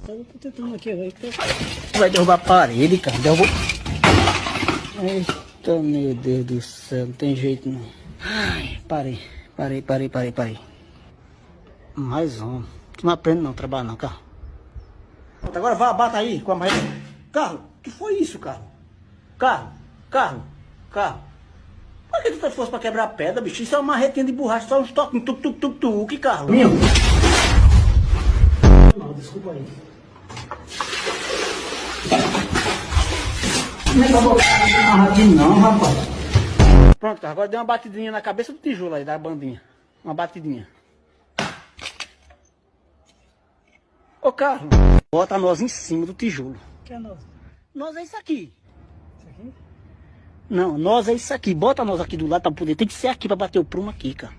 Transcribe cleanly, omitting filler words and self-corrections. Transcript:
Eu tô tentando aqui, vai derrubar a parede, cara. Derrubou. Eita, meu Deus do céu, não tem jeito não. Ai, parei. Mais um. Tu não aprende não, trabalhar não, carro. Agora vá, bata aí com a marreta. Carro, que foi isso, carro? Carro. Por que tu fosse pra quebrar pedra, bicho? Isso é uma marretinha de borracha, só uns toques, que carro? Meu. Não, desculpa aí. Não é pra botar amarradinho não, rapaz. Pronto, cara, agora deu uma batidinha na cabeça do tijolo aí, da bandinha. Uma batidinha. Ô, Carlos, bota nós em cima do tijolo. O que é nós? Nós é isso aqui. Isso aqui? Não, nós é isso aqui. Bota nós aqui do lado pra poder. Tem que ser aqui pra bater o prumo aqui, cara.